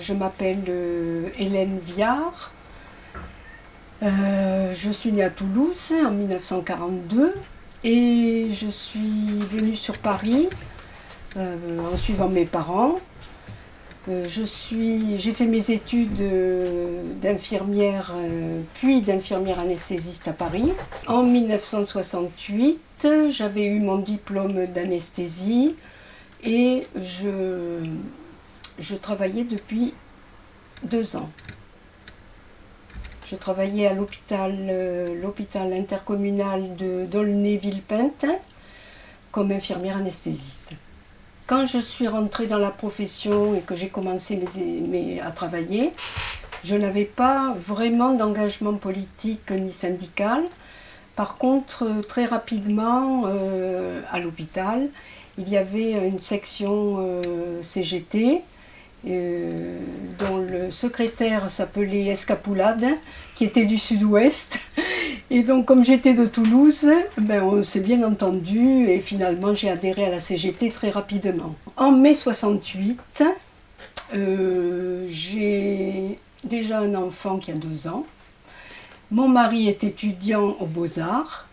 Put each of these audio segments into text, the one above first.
Je m'appelle Hélène Viard. Je suis née à Toulouse en 1942 et je suis venue sur Paris en suivant mes parents. J'ai fait mes études d'infirmière puis d'infirmière anesthésiste à Paris. En 1968, j'avais eu mon diplôme d'anesthésie et je travaillais depuis 2 ans. Je travaillais à l'hôpital intercommunal d'Aulnay-Villepinte comme infirmière anesthésiste. Quand je suis rentrée dans la profession et que j'ai commencé à travailler, je n'avais pas vraiment d'engagement politique ni syndical. Par contre, très rapidement, à l'hôpital, il y avait une section CGT, dont le secrétaire s'appelait Escapoulade, qui était du sud-ouest. Et donc, comme j'étais de Toulouse, on s'est bien entendu et finalement j'ai adhéré à la CGT très rapidement. En mai 68, j'ai déjà un enfant qui a 2 ans. Mon mari est étudiant aux Beaux-Arts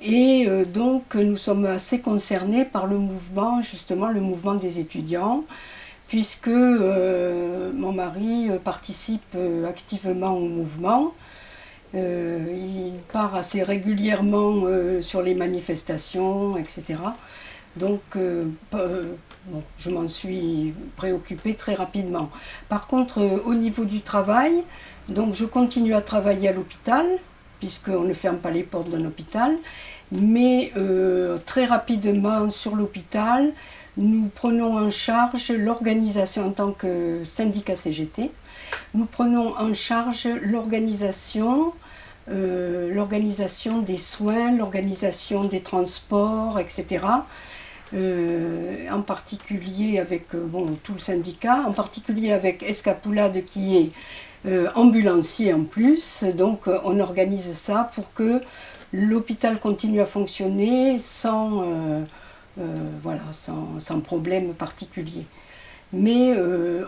et donc nous sommes assez concernés par le mouvement, justement le mouvement des étudiants, puisque mon mari participe activement au mouvement. Il part assez régulièrement sur les manifestations, etc. Donc je m'en suis préoccupée très rapidement. Par contre, au niveau du travail, donc je continue à travailler à l'hôpital, puisqu'on ne ferme pas les portes d'un hôpital, mais très rapidement sur l'hôpital, nous prenons en charge l'organisation en tant que syndicat CGT. Nous prenons en charge l'organisation des soins, l'organisation des transports, etc. En particulier avec tout le syndicat, en particulier avec Escapoulade qui est ambulancier en plus. Donc on organise ça pour que l'hôpital continue à fonctionner sans problème particulier. Mais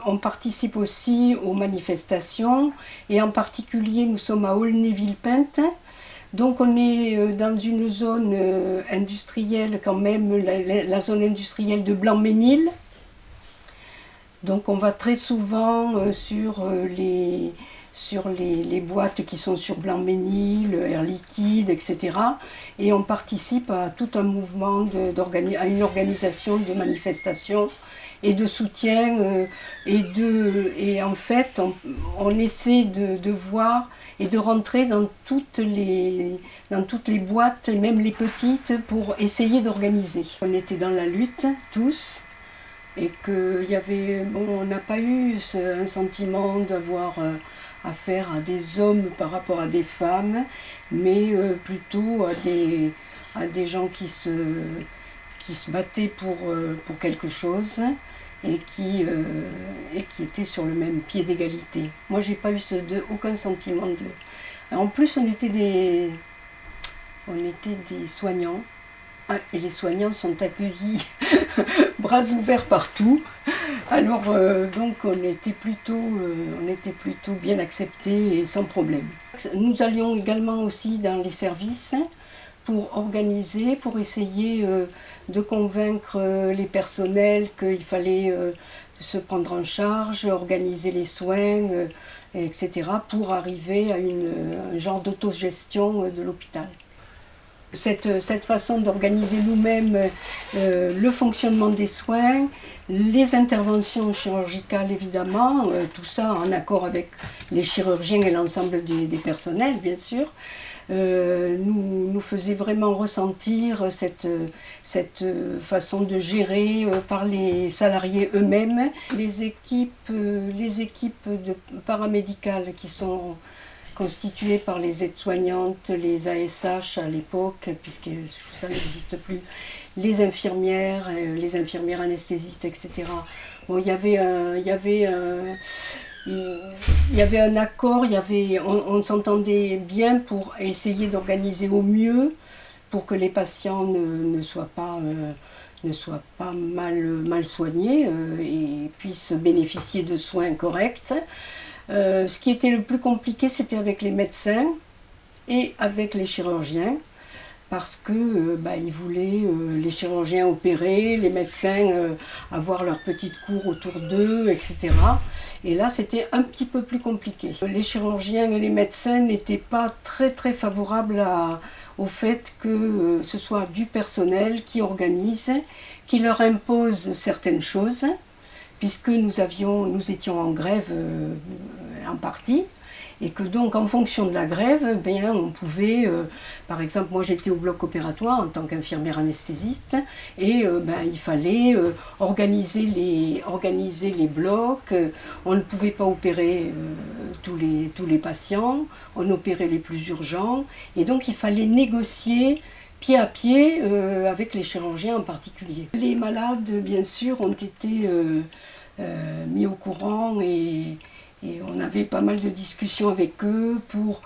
on participe aussi aux manifestations et en particulier nous sommes à Aulnay-Villepinte. Donc on est dans une zone industrielle quand même, la zone industrielle de Blanc-Ménil. Donc on va très souvent sur les boîtes qui sont sur Blanc-Ménil, Air Liquide, etc. Et on participe à tout un mouvement, à une organisation de manifestations et de soutien. Et en fait, on essaie de voir et de rentrer dans toutes les boîtes, même les petites, pour essayer d'organiser. On était dans la lutte, tous. Et on n'a pas eu un sentiment d'avoir affaire à des hommes par rapport à des femmes, mais plutôt à des gens qui se battaient pour quelque chose et qui étaient sur le même pied d'égalité. Moi, j'ai pas eu aucun sentiment de... En plus, on était des soignants. Et les soignants sont accueillis bras ouverts partout. Alors donc on était plutôt bien acceptés et sans problème. Nous allions également aussi dans les services pour organiser, pour essayer de convaincre les personnels qu'il fallait se prendre en charge, organiser les soins, etc. pour arriver à un genre d'autogestion de l'hôpital. Cette façon d'organiser nous-mêmes le fonctionnement des soins, les interventions chirurgicales évidemment, tout ça en accord avec les chirurgiens et l'ensemble des personnels bien sûr, nous faisait vraiment ressentir cette façon de gérer par les salariés eux-mêmes. Les équipes paramédicales qui sont constituées par les aides-soignantes, les ASH à l'époque, puisque ça n'existe plus, les infirmières anesthésistes, etc. Bon, il y avait un accord, on s'entendait bien pour essayer d'organiser au mieux pour que les patients ne soient pas ne soient pas mal soignés et puissent bénéficier de soins corrects. Ce qui était le plus compliqué, c'était avec les médecins et avec les chirurgiens, parce que ils voulaient les chirurgiens opérer, les médecins avoir leur petite cour autour d'eux, etc. Et là, c'était un petit peu plus compliqué. Les chirurgiens et les médecins n'étaient pas très favorables au fait que ce soit du personnel qui organise, qui leur impose certaines choses, puisque nous étions en grève en partie, et que donc en fonction de la grève, on pouvait, par exemple moi j'étais au bloc opératoire en tant qu'infirmière anesthésiste, et il fallait organiser les blocs. On ne pouvait pas opérer tous les patients, on opérait les plus urgents, et donc il fallait négocier pied à pied avec les chirurgiens en particulier. Les malades, bien sûr, ont été mis au courant, et on avait pas mal de discussions avec eux pour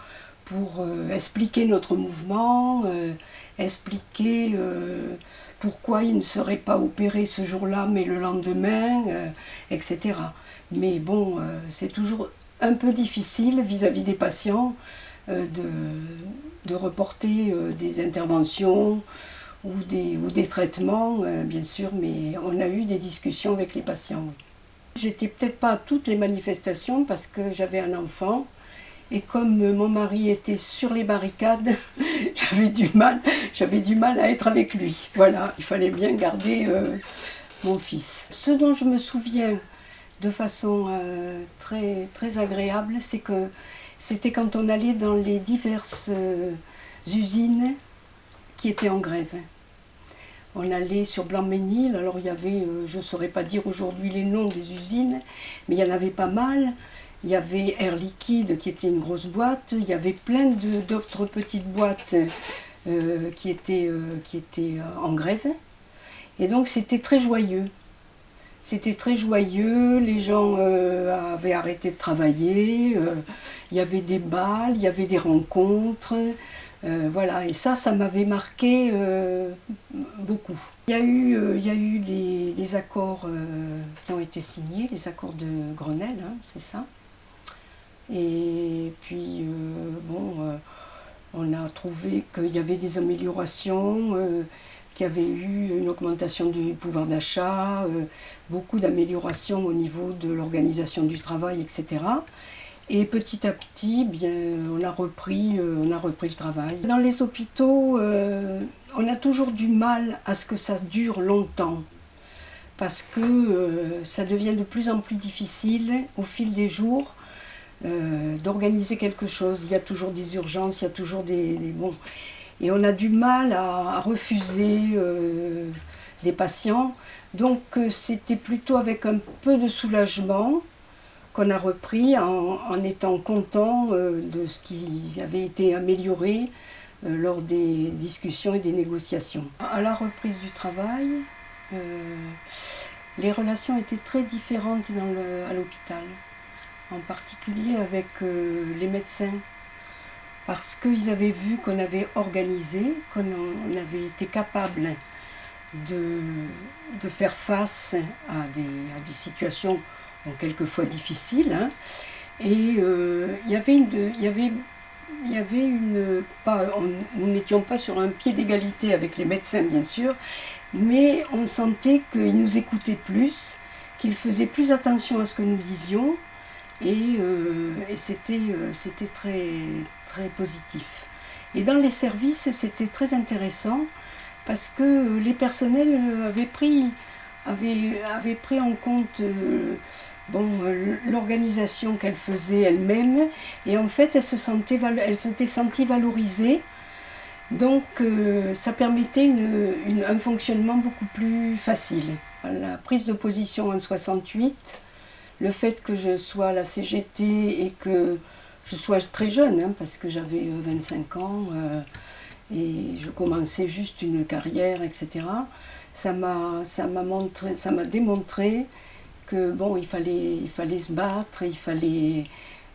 expliquer notre mouvement, expliquer pourquoi ils ne seraient pas opérés ce jour-là mais le lendemain, etc. Mais bon, c'est toujours un peu difficile vis-à-vis des patients de reporter des interventions ou des traitements, bien sûr, mais on a eu des discussions avec les patients. Oui. J'étais peut-être pas à toutes les manifestations parce que j'avais un enfant, et comme mon mari était sur les barricades, j'avais du mal à être avec lui. Voilà, il fallait bien garder mon fils. Ce dont je me souviens de façon très agréable, c'est que c'était quand on allait dans les diverses usines qui étaient en grève. On allait sur Blanc-Ménil, alors il y avait, je ne saurais pas dire aujourd'hui les noms des usines, mais il y en avait pas mal. Il y avait Air Liquide qui était une grosse boîte, il y avait plein d'autres petites boîtes qui étaient en grève. Et donc c'était très joyeux. C'était très joyeux, les gens avaient arrêté de travailler, il y avait des balles, il y avait des rencontres. Voilà, et ça m'avait marqué beaucoup. Il y a eu les accords qui ont été signés, les accords de Grenelle, hein, c'est ça. Et puis, on a trouvé qu'il y avait des améliorations, qu'il y avait eu une augmentation du pouvoir d'achat, beaucoup d'améliorations au niveau de l'organisation du travail, etc. Et petit à petit, on a repris le travail. Dans les hôpitaux, on a toujours du mal à ce que ça dure longtemps, parce que ça devient de plus en plus difficile au fil des jours d'organiser quelque chose. Il y a toujours des urgences, il y a toujours bon. Et on a du mal à refuser des patients. Donc c'était plutôt avec un peu de soulagement qu'on a repris en étant content de ce qui avait été amélioré lors des discussions et des négociations. À la reprise du travail, les relations étaient très différentes à l'hôpital, en particulier avec les médecins, parce qu'ils avaient vu qu'on avait organisé, qu'on avait été capable de faire face à des situations quelquefois difficiles, hein. Et nous n'étions pas sur un pied d'égalité avec les médecins, bien sûr, mais on sentait qu'ils nous écoutaient plus, qu'ils faisaient plus attention à ce que nous disions, et c'était très positif. Et dans les services, c'était très intéressant, parce que les personnels avaient pris en compte l'organisation qu'elle faisait elle-même, et en fait elle s'était sentie valorisée, donc ça permettait un fonctionnement beaucoup plus facile. La prise de position en 68, le fait que je sois à la CGT et que je sois très jeune, hein, parce que j'avais 25 ans et je commençais juste une carrière, etc., ça m'a démontré que il fallait se battre, il fallait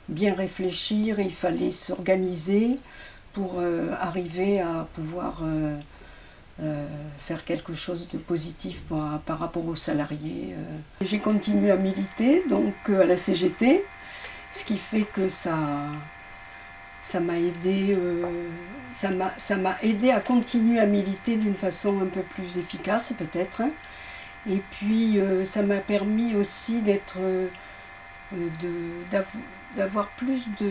bien réfléchir, il fallait s'organiser pour arriver à pouvoir faire quelque chose de positif par rapport aux salariés. J'ai continué à militer donc à la CGT, ce qui fait que ça m'a aidé, ça m'a aidé à continuer à militer d'une façon un peu plus efficace peut-être. Et puis ça m'a permis aussi d'avoir plus de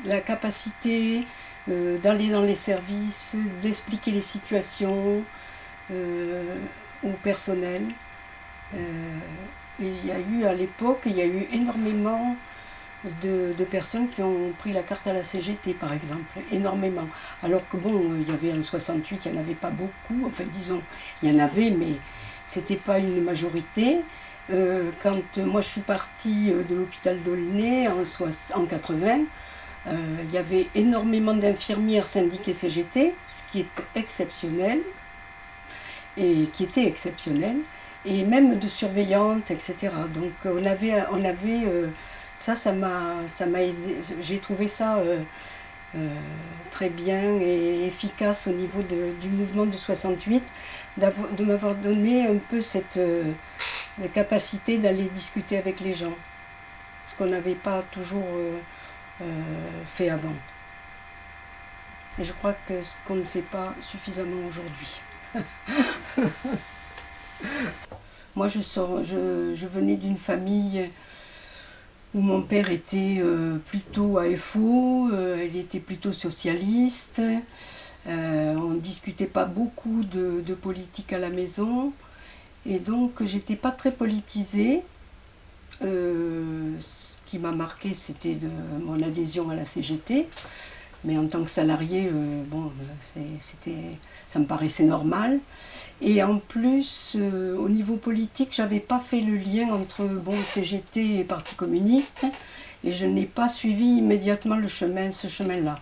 la capacité d'aller dans les services, d'expliquer les situations au personnel. Et il y a eu à l'époque, il y a eu énormément de personnes qui ont pris la carte à la CGT par exemple, énormément. Alors que bon, il y avait en 68, il n'y en avait pas beaucoup, enfin disons, il y en avait, mais c'était pas une majorité. Quand moi je suis partie de l'hôpital d'Aulnay en 80, il y avait énormément d'infirmières syndiquées CGT, ce qui est exceptionnel, et qui était exceptionnel, et même de surveillantes, etc. Donc on avait ça m'a aidé. J'ai trouvé ça très bien et efficace au niveau du mouvement de 68, de m'avoir donné un peu cette capacité d'aller discuter avec les gens, ce qu'on n'avait pas toujours fait avant. Et je crois que ce qu'on ne fait pas suffisamment aujourd'hui. Moi, je venais d'une famille où mon père était plutôt AFO, il était plutôt socialiste. On ne discutait pas beaucoup de politique à la maison. Et donc, j'étais pas très politisée. Ce qui m'a marqué, c'était mon adhésion à la CGT. Mais en tant que salarié, ça me paraissait normal. Et en plus, au niveau politique, je n'avais pas fait le lien entre CGT et Parti communiste. Et je n'ai pas suivi immédiatement ce chemin-là.